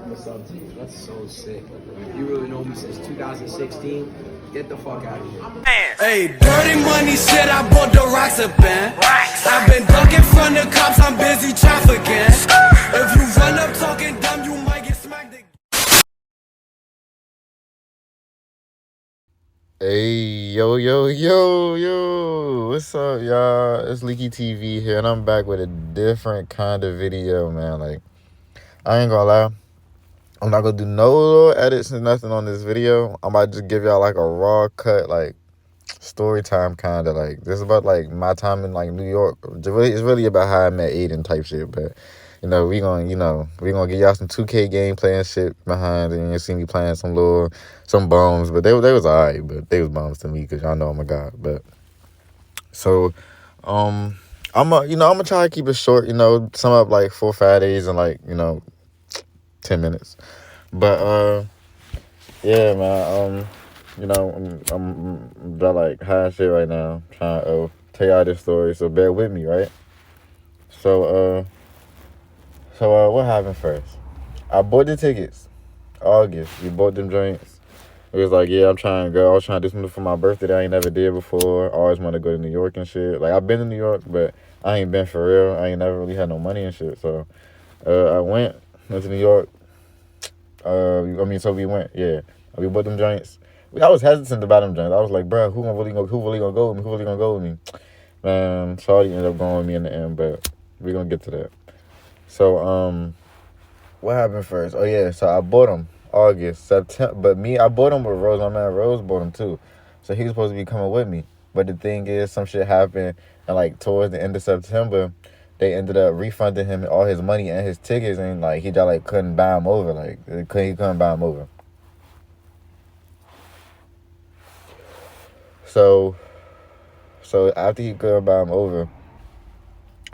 What's up, team? That's so sick. If you really know me since 2016, get the fuck out of here. Hey, dirty money shit, I bought the rocks up in. I've been ducking from the cops, I'm busy trafficking. If you run up talking dumb, you might get smacked again. Hey, yo, what's up, y'all? It's Leaky TV here, and I'm back with a different kind of video, man. Like, I ain't gonna lie, I'm not gonna do no little edits and nothing on this video. I might just give y'all, like, a raw cut, like, story time kind of, like, this is about, like, my time in, like, New York. It's really about how I met Aiden type shit, but, we gonna give y'all some 2K gameplay and shit behind, and you see me playing some bombs, but they was alright, but they was bombs to me, because y'all know I'm a god, but, so, I'm gonna try to keep it short, sum up, like, 4 Fridays and, like, 10 minutes, but, yeah, man, I'm about like high as shit right now, trying to tell y'all this story, so bear with me, right? So what happened first? I bought the tickets, August. We bought them joints. It was like, yeah, I'm trying to go. I was trying to do something for my birthday that I ain't never did before. I always want to go to New York and shit. Like, I've been to New York, but I ain't been for real. I ain't never really had no money and shit. So, I went to New York. So we went, yeah. We bought them joints. I was hesitant about them joints. I was like, bro, who really gonna go with me? Who really gonna go with me? Man, Shawty ended up going with me in the end, but we're gonna get to that. So, what happened first? Oh, yeah, so I bought them August, September, but I bought them with Rose. My man Rose bought them too. So he was supposed to be coming with me. But the thing is, some shit happened, and like towards the end of September, they ended up refunding him all his money and his tickets, and like he just like couldn't buy him over. Like he couldn't buy him over. So after he couldn't buy him over,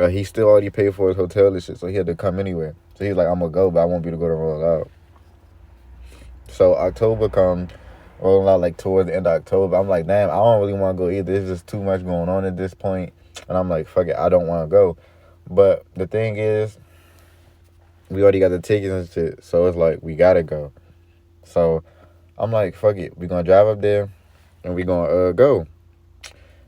he still already paid for his hotel and shit, so he had to come anyway. So he's like, I'm gonna go, but I won't be able to go to Roll Out. So October comes, rolling out like towards the end of October. I'm like, damn, I don't really want to go either. There's just too much going on at this point. And I'm like, fuck it, I don't want to go. But the thing is, we already got the tickets and shit, so it's like, we gotta go. So I'm like, fuck it, we gonna drive up there, and we gonna go.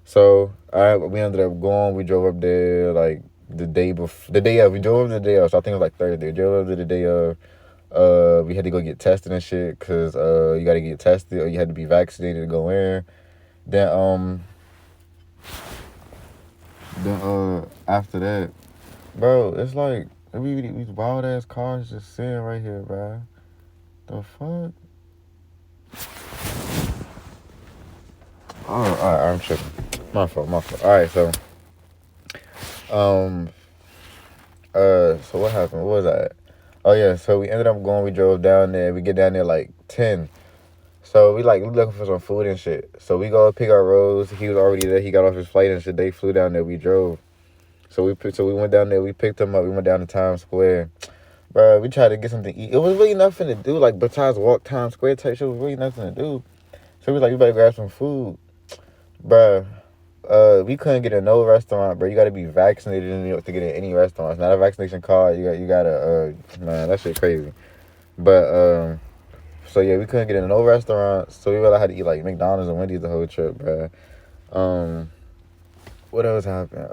So, we ended up going. We drove up there, like, the day of. We drove up the day of, so I think it was, like, Thursday. We drove up there the day of. We had to go get tested and shit, because you got to get tested, or you had to be vaccinated to go in. Then after that, bro, it's like, these wild-ass cars just sitting right here, bro. The fuck? Oh, all right, I'm tripping. My fault. All right, so what happened? What was that? Oh yeah, so we ended up going. We drove down there. We get down there like 10. So we looking for some food and shit. So we go pick our Rose. He was already there. He got off his flight and shit. They flew down there. We drove. So we went down there. We picked him up. We went down to Times Square. Bro, we tried to get something to eat. It was really nothing to do. Like, besides walk Times Square type shit, was really nothing to do. So we was like, we better grab some food. Bro, we couldn't get in no restaurant, bro. You gotta be vaccinated in New York to get in any restaurant. It's not a vaccination card. You gotta, man, that shit crazy. But, so yeah, we couldn't get in no restaurants. So we really had to eat like McDonald's and Wendy's the whole trip, bro. What else happened?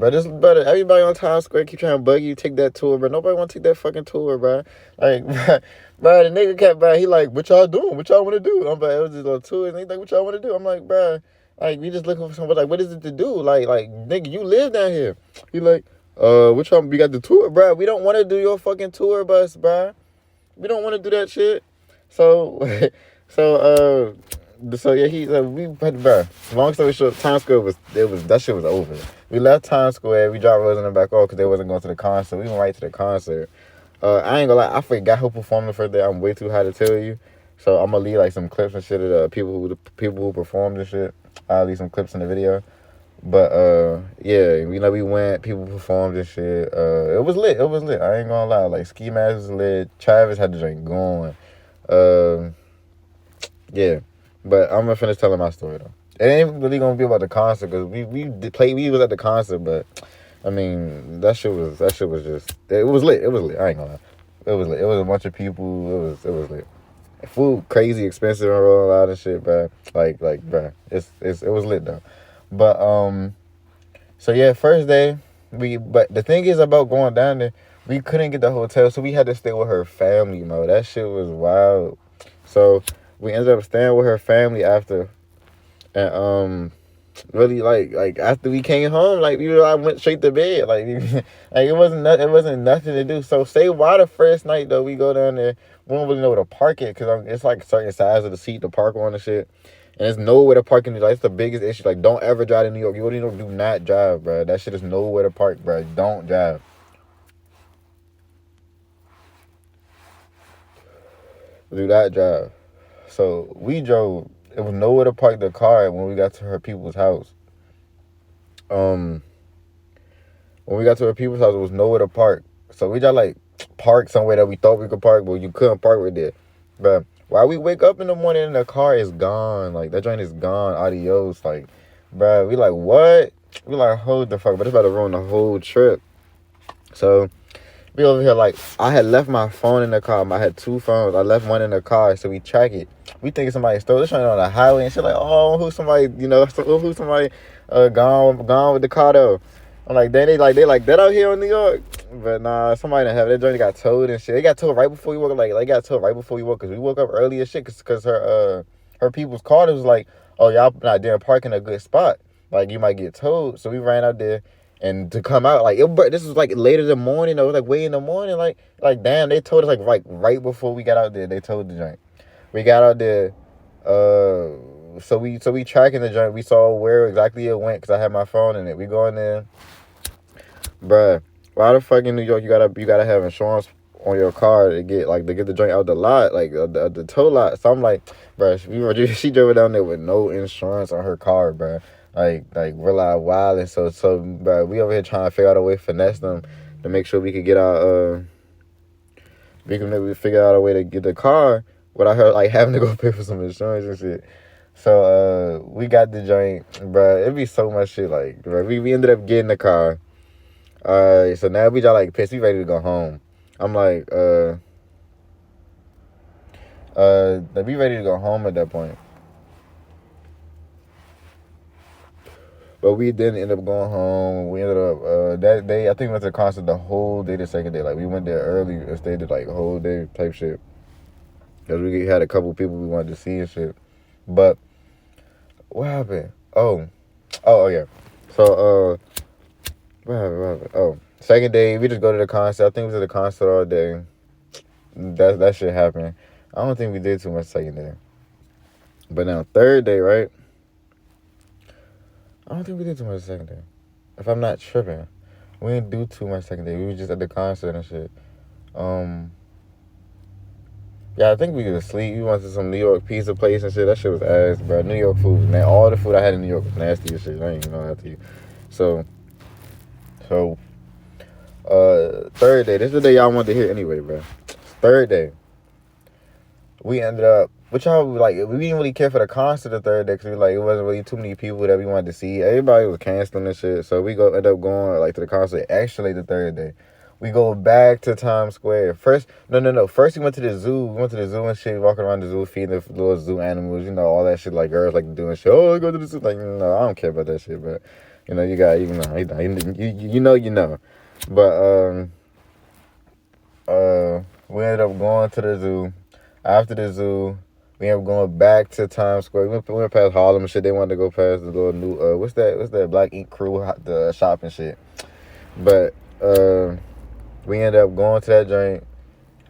But everybody on Times Square keep trying to bug you, take that tour, bro. Nobody want to take that fucking tour, bro. Like, bro, the nigga kept back. He like, what y'all doing? What y'all want to do? I'm like, it was just a little tour. And he like, what y'all want to do? I'm like, bro, like, we just looking for somebody. Like, what is it to do? Like, nigga, you live down here. He like, what y'all? We got the tour, bro. We don't want to do your fucking tour bus, bro. We don't want to do that shit. So, so yeah, we had, bro. Long story short, Times Square that shit was over. We left Times Square. We dropped Rose in the back off because they wasn't going to the concert. We went right to the concert. I ain't gonna lie, I forgot who performed the first day. I'm way too high to tell you. So I'm gonna leave like some clips and shit of the people who performed and shit. I'll leave some clips in the video. But yeah, we went, people performed and shit. It was lit. I ain't gonna lie. Like, Ski Mask was lit. Travis had the drink going. Yeah. But I'm gonna finish telling my story though. It ain't really gonna be about the concert, because we was at the concert, but I mean, that shit was just, it was lit. I ain't gonna lie. It was lit. It was a bunch of people. It was lit. Food crazy expensive and Rolling Loud and shit, bro. Bro, it was lit though. But so yeah, first day but the thing is about going down there, we couldn't get the hotel, so we had to stay with her family, bro. That shit was wild. So we ended up staying with her family after, and really like after we came home, like I went straight to bed, like like it wasn't nothing to do. So say why the first night though we go down there, we don't really know where to park it because it's like a certain size of the seat to park on and shit. And there's nowhere to park in New York. It's the biggest issue. Like, don't ever drive to New York. You already know, do not drive, bro. That shit is nowhere to park, bro. Don't drive. Do not drive. So we drove. It was nowhere to park the car when we got to her people's house. When we got to her people's house, it was nowhere to park. So we just like parked somewhere that we thought we could park, but you couldn't park right there. But while we wake up in the morning and the car is gone, like that joint is gone, adios. Like, bro, we like, what? We like, hold the fuck, but it's about to ruin the whole trip. So we over here like, I had left my phone in the car. I had 2 phones. I left one in the car, so we track it. We think somebody stole this joint on the highway and shit. Like, oh, who's somebody? Who's somebody gone with the car though? I'm like, they like that out here in New York. But nah, somebody didn't have it. That joint got towed and shit. They got towed right before we woke up. Like, they got towed right before we woke up. Because we woke up early as shit. Because her people's car was like, oh, y'all not there parking a good spot. Like, you might get towed. So we ran out there. And to come out, like, this was like later in the morning. It was like way in the morning. Like damn, they told us like right before we got out there. They told the joint. We got out there. So we tracking the joint. We saw where exactly it went because I had my phone in it. We going there. Bruh, why the fuck in New York you gotta have insurance on your car to get the joint out the lot, like the tow lot. So I'm like, bruh, she drove down there with no insurance on her car, bruh. Like we're like wild, and so bruh, we over here trying to figure out a way to finesse them to make sure we could get our we can maybe figure out a way to get the car without her like having to go pay for some insurance and shit. So we got the joint, bruh. It'd be so much shit, like, bruh, we ended up getting the car. So now we just like pissed. We ready to go home. I'm like, we ready to go home at that point. But we didn't end up going home. We ended up that day. I think we went to the concert the whole day. The second day, like we went there early and stayed there like a whole day type shit. Cause we had a couple people we wanted to see and shit. But what happened? Oh yeah. So what happened? Oh, second day, we just go to the concert. I think we was at the concert all day. That shit happened. I don't think we did too much second day. But now, third day, right? I don't think we did too much second day. If I'm not tripping. We didn't do too much second day. We were just at the concert and shit. Yeah, I think we was asleep. We went to some New York pizza place and shit. That shit was ass, bro. New York food, man. All the food I had in New York was nasty as shit. I ain't even know how to. So, third day. This is the day y'all wanted to hear anyway, bro. Third day. We ended up, which y'all like, we didn't really care for the concert the third day because it wasn't really too many people that we wanted to see. Everybody was canceling and shit. So we end up going like to the concert actually the third day. We go back to Times Square. First, no. First we went to the zoo. We went to the zoo and shit, walking around the zoo, feeding the little zoo animals, all that shit like girls like doing shit. Oh, I go to the zoo. Like, no, I don't care about that shit, but you know. But we ended up going to the zoo. After the zoo, we ended up going back to Times Square. We went past Harlem and shit. They wanted to go past the little new what's that Black Ink Crew, the shop and shit. But we ended up going to that joint.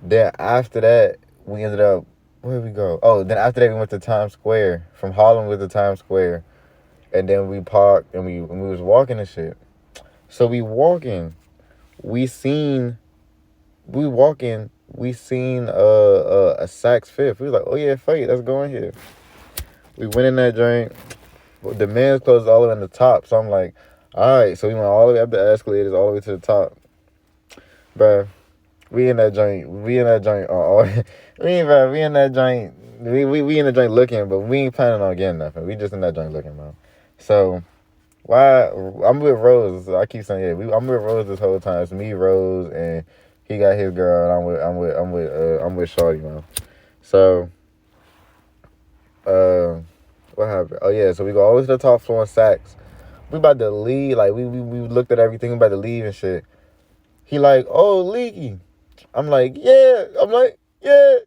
Then after that, we ended up, where did we go? Oh, then after that, we went to Times Square. From Harlem, we went to Times Square. And then we parked, and we was walking and shit. So we walking. We seen a Saks Fifth. We was like, oh yeah, fuck it, let's go in here. We went in that joint. The men's clothes all the way in the top. So I'm like, all right. So we went all the way up the escalators, all the way to the top. Bruh, we in that joint. We in that joint looking, but we ain't planning on getting nothing. We just in that joint looking, man. So why I'm with Rose. So I keep saying, yeah, I'm with Rose this whole time. It's me, Rose, and He got his girl, and I'm with Shorty, man. So, what happened? Oh yeah, so we go over to the top floor in Saks. We about to leave, like we looked at everything, we about to leave and shit. He like, oh, Leaky. I'm like, yeah. I'm like, yeah.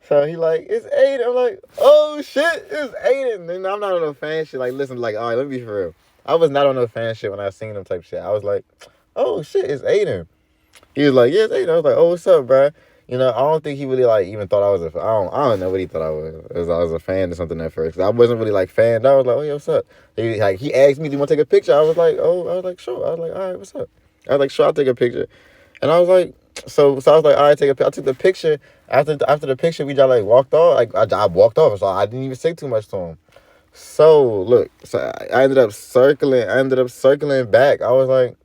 So he like, it's Aiden. I'm like, oh shit, it's Aiden. And I'm not on no fan shit. Like, listen, like, all right, let me be for real. I was not on no fan shit when I seen him type shit. I was like, oh shit, it's Aiden. He was like, yeah, it's Aiden. I was like, oh, what's up, bro? You know, I don't think he really like even thought I was I don't know what he thought I was. I was a fan or something at first. I wasn't really like fanned. I was like, oh yeah, what's up? He asked me, do you want to take a picture? I was like, sure. I was like, all right, what's up? I was like, sure, I'll take a picture. And I was like, so I was like, all right, take a picture. I took the picture. After the picture, we just like walked off. Like I walked off, so I didn't even say too much to him. So look, so I ended up circling back. I was like,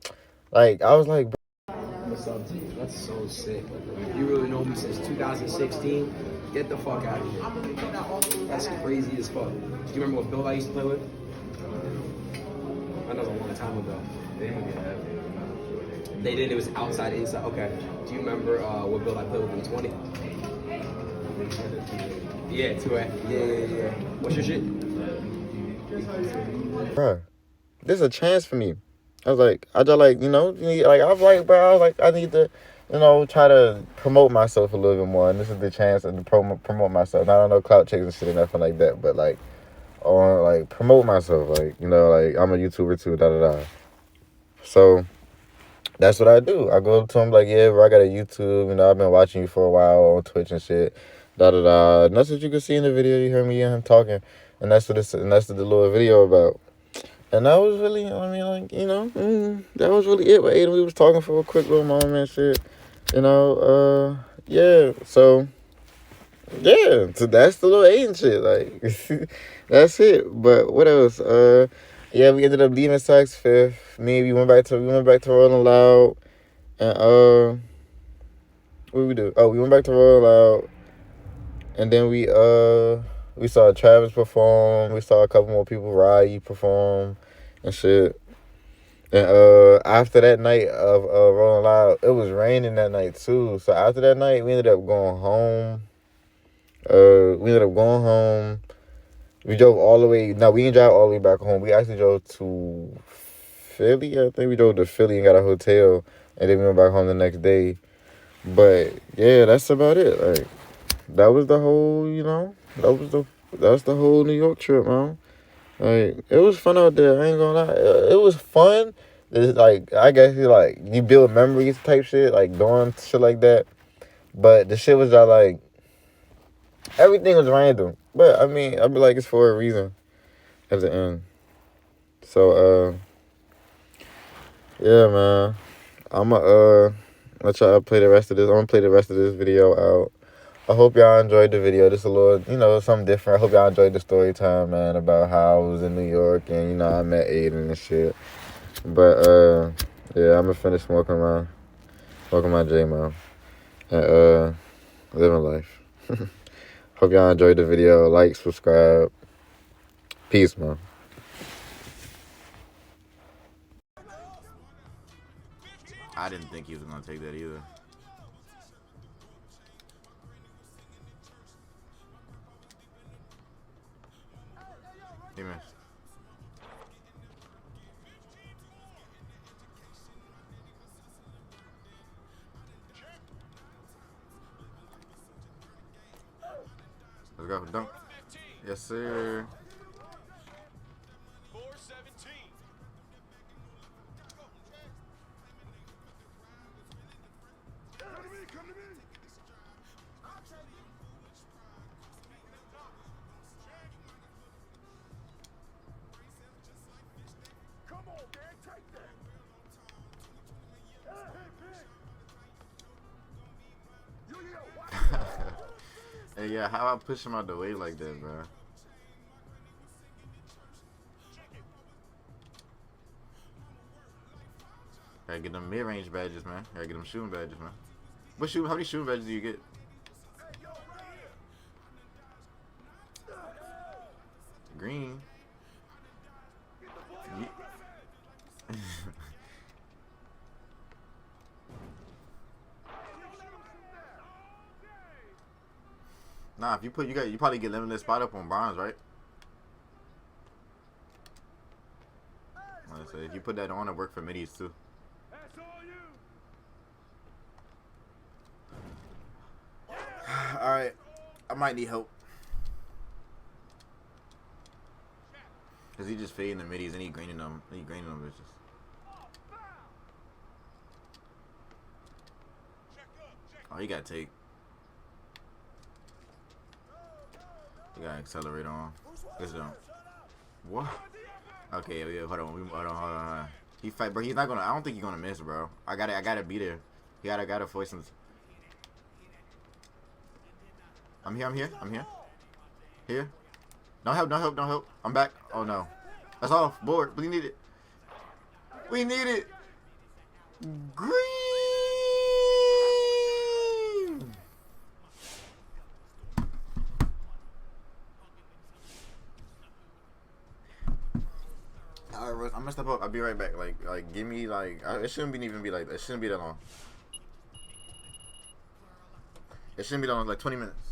What's up, G? That's so sick. You really know me since 2016. Get the fuck out of here. That's crazy as fuck. Do you remember what build I used to play with? I know it was a long time ago. They did. It was outside, inside. Okay. Do you remember what build I played with in 20? Yeah, 2A. Yeah. What's your shit? bro, this is a chance for me. I was like, I just like, you know, like I was like, bro, I was like, I need to, you know, try to promote myself a little bit more, and this is the chance to promote myself. Not on no clout chasing shit or nothing like that, but like, on like promote myself, like, you know, like I'm a YouTuber too, da da da. So that's what I do. I go up to him like, yeah, bro, I got a YouTube, you know, I've been watching you for a while on Twitch and shit, da da da. And that's what you can see in the video. You hear me and him talking, and that's what the little video about. And that was really, I mean, like, you know, that was really it with Aiden. We was talking for a quick little moment and shit, you know, yeah, so, yeah, so that's the little Aiden shit, like, that's it. But what else? Yeah, we ended up leaving Saks Fifth. We went back to Rolling Loud, and, what did we do? Oh, we went back to Rolling Loud, and then we saw Travis perform. We saw a couple more people, Rai perform and shit. And after that night of Rolling Loud, it was raining that night too. So after that night, we ended up going home. We drove all the way. No, we didn't drive all the way back home. We actually drove to Philly. I think we drove to Philly and got a hotel, and then we went back home the next day. But yeah, that's about it. Like, that was the whole, you know, that's the whole New York trip, man. Like, it was fun out there. I ain't gonna lie, it was fun. It's like, I guess you build memories type shit, like doing shit like that. But the shit was just like, everything was random. But I mean, I be like, it's for a reason at the end. So yeah, man, I'ma let y'all play the rest of this. I'm gonna play the rest of this video out. I hope y'all enjoyed the video. This is a little, you know, something different. I hope y'all enjoyed the story time, man, about how I was in New York and, you know, I met Aiden and shit. But, yeah, I'm gonna finish smoking my J, man. And, living life. Hope y'all enjoyed the video. Like, subscribe. Peace, man. I didn't think he was gonna take that either. Hey, man. Let's go, dunk. Yes, sir. 417. Come to me, come to me. Come on, man, take that. Hey, yeah, how I push him out the way like that, bro? Gotta get them mid-range badges, man. Gotta get them shooting badges, man. How many shooting badges do you get? Green. Nah, if you put you probably get limitless spot up on bronze, right? Like I said, if you put that on, it work for middies too. That's all you. All right, I might need help. Cause he just fading the middies and he greening them. He greening them bitches. Oh, he got take. He got accelerate on. This jump. What? Okay, yeah, hold on. He fight, bro. He's not gonna. I don't think he's gonna miss, bro. I gotta be there. He gotta force him. I'm here. Here. Don't help. I'm back. Oh no. That's off. Board. We need it. Green. Alright, I'm gonna step up. I'll be right back. Like, give me it shouldn't even be like that. It shouldn't be that long. It shouldn't be that long. Like 20 minutes.